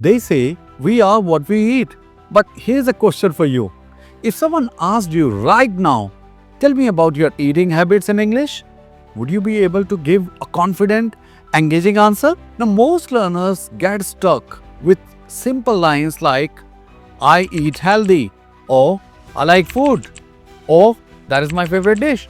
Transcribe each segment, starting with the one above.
They say we are what we eat. But here's a question for you. If someone asked you right now, tell me about your eating habits in English, would you be able to give a confident, engaging answer? Now, most learners get stuck with simple lines like, I eat healthy, or I like food, or that is my favorite dish.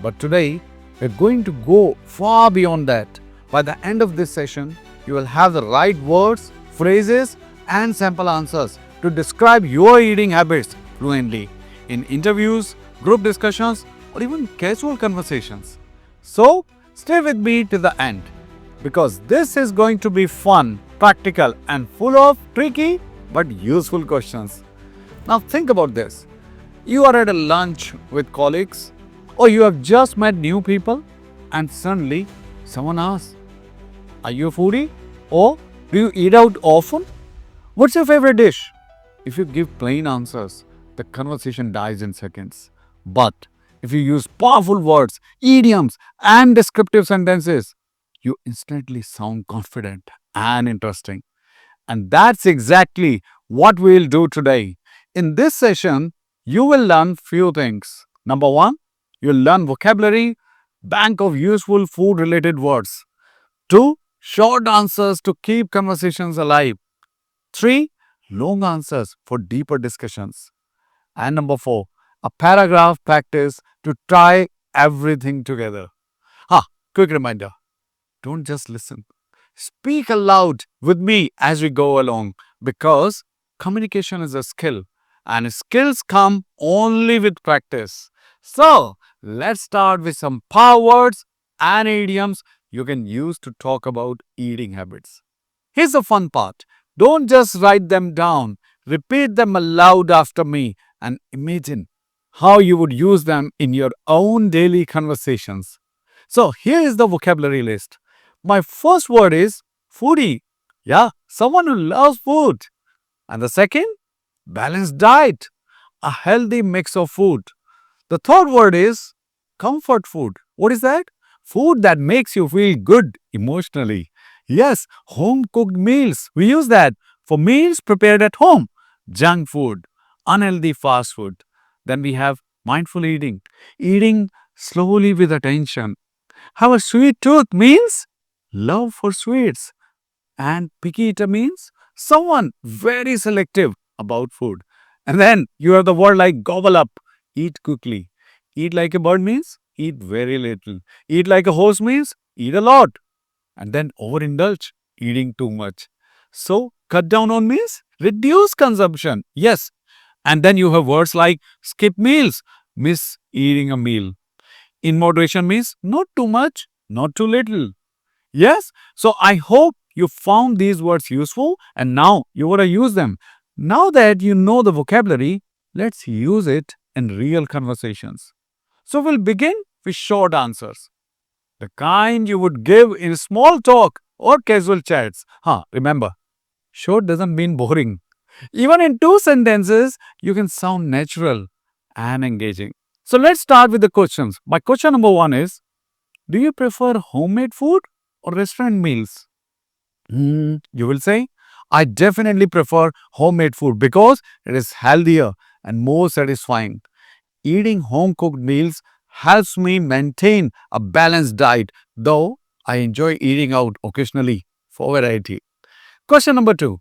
But today, we're going to go far beyond that. By the end of this session, you will have the right words, phrases, and sample answers to describe your eating habits fluently in interviews, group discussions, or even casual conversations. So, stay with me to the end because this is going to be fun, practical, and full of tricky but useful questions. Now, think about this. You are at a lunch with colleagues, or you have just met new people, and suddenly someone asks, are you a foodie? Or do you eat out often? What's your favorite dish? If you give plain answers, the conversation dies in seconds. But if you use powerful words, idioms, and descriptive sentences, you instantly sound confident and interesting. And that's exactly what we'll do today. In this session, you will learn few things. Number one, you'll learn vocabulary, bank of useful food related words. 2. Short answers to keep conversations alive. 3. Long answers for deeper discussions. And number 4. A paragraph practice to tie everything together. Quick reminder, don't just listen. Speak aloud with me as we go along because communication is a skill and skills come only with practice. So, let's start with some power words and idioms you can use to talk about eating habits. Here's the fun part. Don't just write them down. Repeat them aloud after me and imagine how you would use them in your own daily conversations. So here is the vocabulary list. My first word is foodie. Yeah, someone who loves food. And the second, balanced diet. A healthy mix of food. The third word is comfort food. What is that? Food that makes you feel good emotionally. Yes, home cooked meals. We use that for meals prepared at home. Junk food, unhealthy fast food. Then we have mindful eating. Eating slowly with attention. Have a sweet tooth means love for sweets. And picky eater means someone very selective about food. And then you have the word like gobble up, eat quickly. Eat like a bird means eat very little. Eat like a horse means eat a lot. And then overindulge, eating too much. So cut down on means reduce consumption. Yes. And then you have words like skip meals, miss eating a meal. In moderation means not too much, not too little. Yes. So I hope you found these words useful and now you want to use them. Now that you know the vocabulary, let's use it in real conversations. So we'll begin with short answers. The kind you would give in small talk or casual chats. Remember, short doesn't mean boring. Even in 2 sentences, you can sound natural and engaging. So let's start with the questions. My question number 1 is, do you prefer homemade food or restaurant meals? You will say, I definitely prefer homemade food because it is healthier and more satisfying. Eating home cooked meals helps me maintain a balanced diet, though I enjoy eating out occasionally for variety. Question number 2.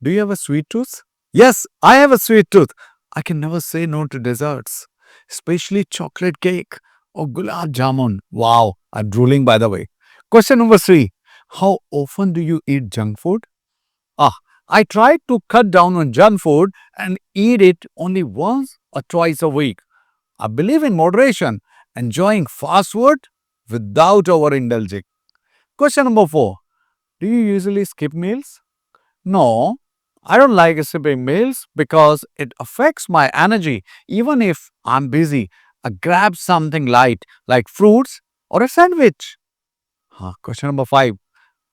Do you have a sweet tooth? Yes, I have a sweet tooth. I can never say no to desserts, especially chocolate cake or gulab jamun. Wow, I'm drooling by the way. Question number 3. How often do you eat junk food? Ah, I try to cut down on junk food and eat it only once or twice a week. I believe in moderation, enjoying fast food without overindulging. Question number 4. Do you usually skip meals? No, I don't like skipping meals because it affects my energy. Even if I'm busy, I grab something light like fruits or a sandwich. Question number 5.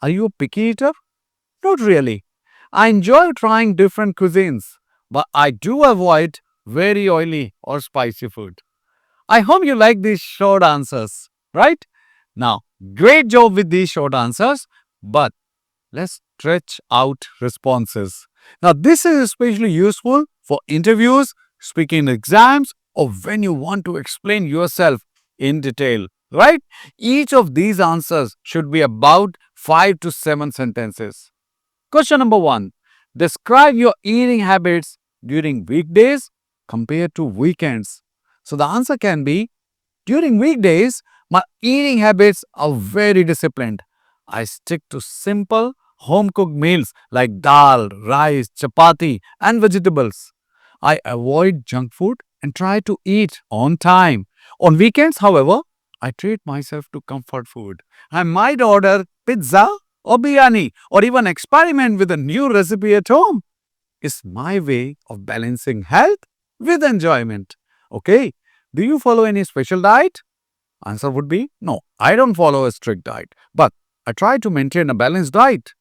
Are you a picky eater? Not really. I enjoy trying different cuisines, but I do avoid very oily or spicy food. I hope you like these short answers, right? Now, great job with these short answers, but let's stretch out responses. Now, this is especially useful for interviews, speaking exams, or when you want to explain yourself in detail, right? Each of these answers should be about 5 to 7 sentences. Question number 1. Describe your eating habits during weekdays compared to weekends. So the answer can be during weekdays, my eating habits are very disciplined. I stick to simple home cooked meals like dal, rice, chapati, and vegetables. I avoid junk food and try to eat on time. On weekends, however, I treat myself to comfort food. I might order pizza or biryani or even experiment with a new recipe at home. It's my way of balancing health with enjoyment. Okay, do you follow any special diet? Answer would be no, I don't follow a strict diet, but I try to maintain a balanced diet.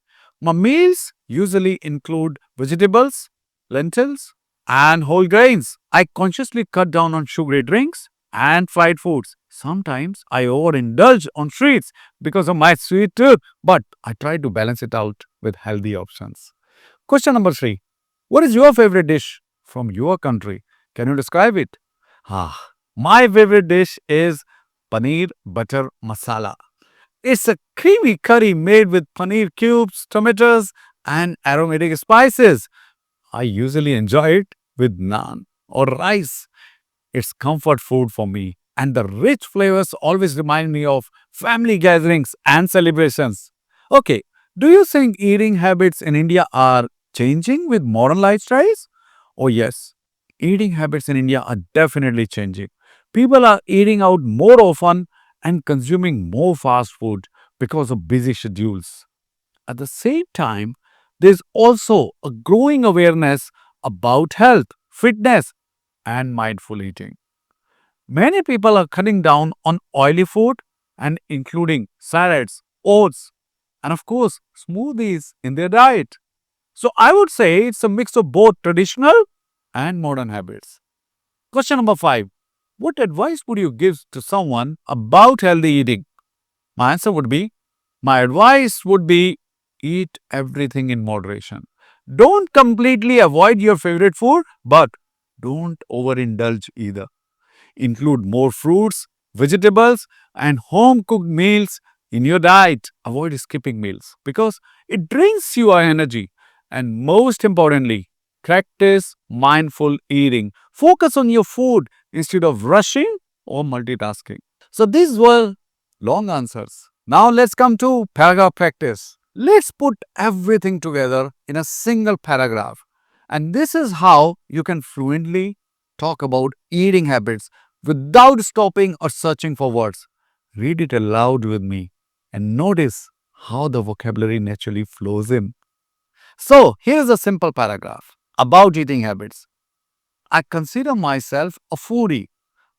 My meals usually include vegetables, lentils, and whole grains. I consciously cut down on sugary drinks and fried foods. Sometimes I overindulge on sweets because of my sweet tooth, but I try to balance it out with healthy options. Question number 3. What is your favorite dish from your country? Can you describe it? My favorite dish is paneer butter masala. It's a creamy curry made with paneer cubes, tomatoes, and aromatic spices. I usually enjoy it with naan or rice. It's comfort food for me, and the rich flavors always remind me of family gatherings and celebrations. Okay, do you think eating habits in India are changing with modern lifestyles? Oh, yes, eating habits in India are definitely changing. People are eating out more often and consuming more fast food because of busy schedules. At the same time, there's also a growing awareness about health, fitness, and mindful eating. Many people are cutting down on oily food and including salads, oats, and of course, smoothies in their diet. So I would say it's a mix of both traditional and modern habits. Question number 5. What advice would you give to someone about healthy eating? My answer would be my advice would be eat everything in moderation. Don't completely avoid your favorite food, but don't overindulge either. Include more fruits, vegetables, and home cooked meals in your diet. Avoid skipping meals because it drains your energy. And most importantly, practice mindful eating. Focus on your food instead of rushing or multitasking. So these were long answers. Now let's come to paragraph practice. Let's put everything together in a single paragraph. And this is how you can fluently talk about eating habits without stopping or searching for words. Read it aloud with me and notice how the vocabulary naturally flows in. So, here's a simple paragraph about eating habits. I consider myself a foodie,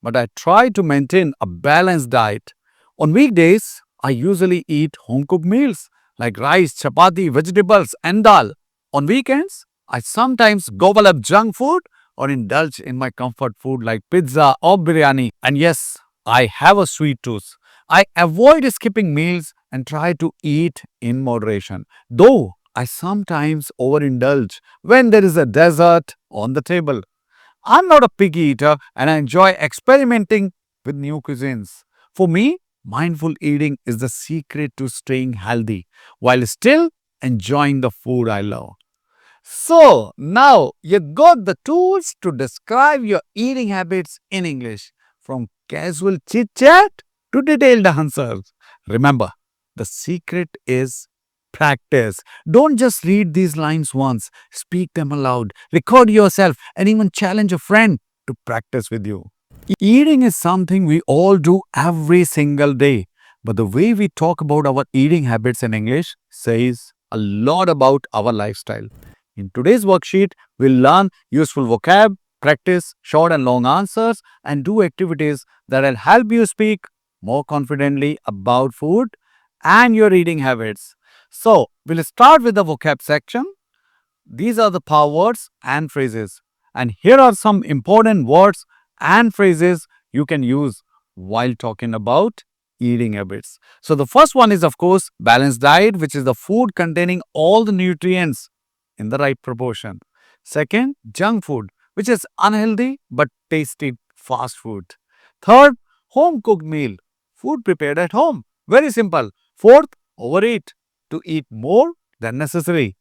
but I try to maintain a balanced diet. On weekdays, I usually eat home cooked meals like rice, chapati, vegetables, and dal. On weekends, I sometimes gobble up junk food or indulge in my comfort food like pizza or biryani. And yes, I have a sweet tooth. I avoid skipping meals and try to eat in moderation. Though I sometimes overindulge when there is a dessert on the table. I'm not a picky eater and I enjoy experimenting with new cuisines. For me, mindful eating is the secret to staying healthy while still enjoying the food I love. So, now you got the tools to describe your eating habits in English, from casual chit chat to detailed answers. Remember, the secret is practice. Don't just read these lines once, speak them aloud, record yourself, and even challenge a friend to practice with you. Eating is something we all do every single day, but the way we talk about our eating habits in English says a lot about our lifestyle. In today's worksheet, we'll learn useful vocab, practice short and long answers, and do activities that will help you speak more confidently about food and your eating habits. So, we'll start with the vocab section. These are the power words and phrases. And here are some important words and phrases you can use while talking about eating habits. So, the first one is, of course, balanced diet, which is the food containing all the nutrients in the right proportion. Second, junk food, which is unhealthy but tasty fast food. Third, home cooked meal, food prepared at home. Very simple. Fourth, overeat, to eat more than necessary.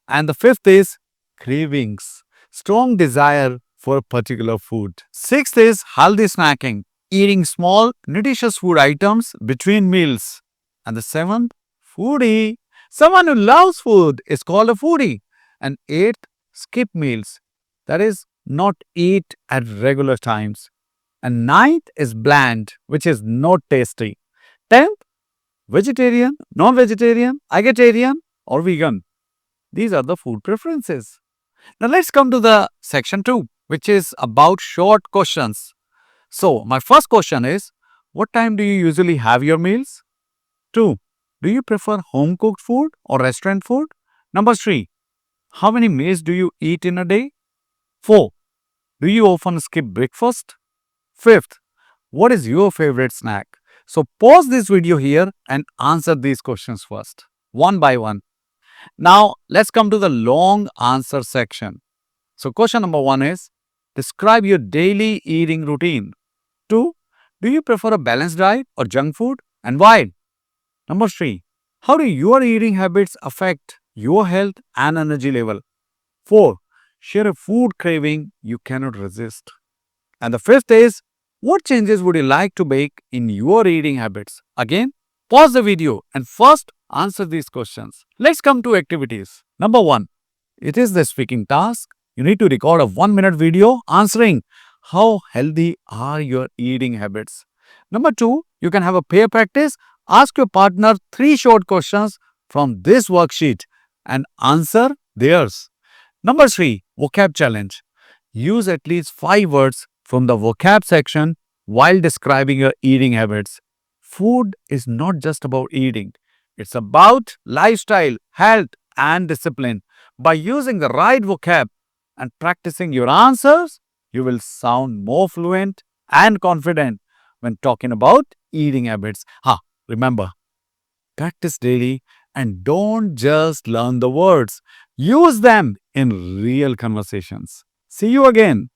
And the fifth is cravings, strong desire for a particular food. Sixth is healthy snacking, eating small, nutritious food items between meals. And the seventh, foodie. Someone who loves food is called a foodie. And eighth, skip meals. That is, not eat at regular times. And ninth is bland, which is not tasty. Tenth, vegetarian, non-vegetarian, vegetarian, or vegan. These are the food preferences. Now let's come to the section 2, which is about short questions. So, my first question is, what time do you usually have your meals? 2. Do you prefer home cooked food or restaurant food? Number 3. How many meals do you eat in a day? 4. Do you often skip breakfast? Fifth, what is your favorite snack? So, pause this video here and answer these questions first, one by one. Now, let's come to the long answer section. So, question number 1 is, describe your daily eating routine. 2. Do you prefer a balanced diet or junk food and why? Number 3. How do your eating habits affect your health and energy level? 4. Share a food craving you cannot resist. And the fifth is, what changes would you like to make in your eating habits? Again, pause the video and first answer these questions. Let's come to activities. Number 1. It is the speaking task. You need to record a 1-minute video answering how healthy are your eating habits. Number 2, you can have a pair practice. Ask your partner 3 short questions from this worksheet and answer theirs. Number 3, vocab challenge. Use at least 5 words from the vocab section while describing your eating habits. Food is not just about eating. It's about lifestyle, health, and discipline. By using the right vocab and practicing your answers, you will sound more fluent and confident when talking about eating habits. Remember, practice daily and don't just learn the words. Use them in real conversations. See you again.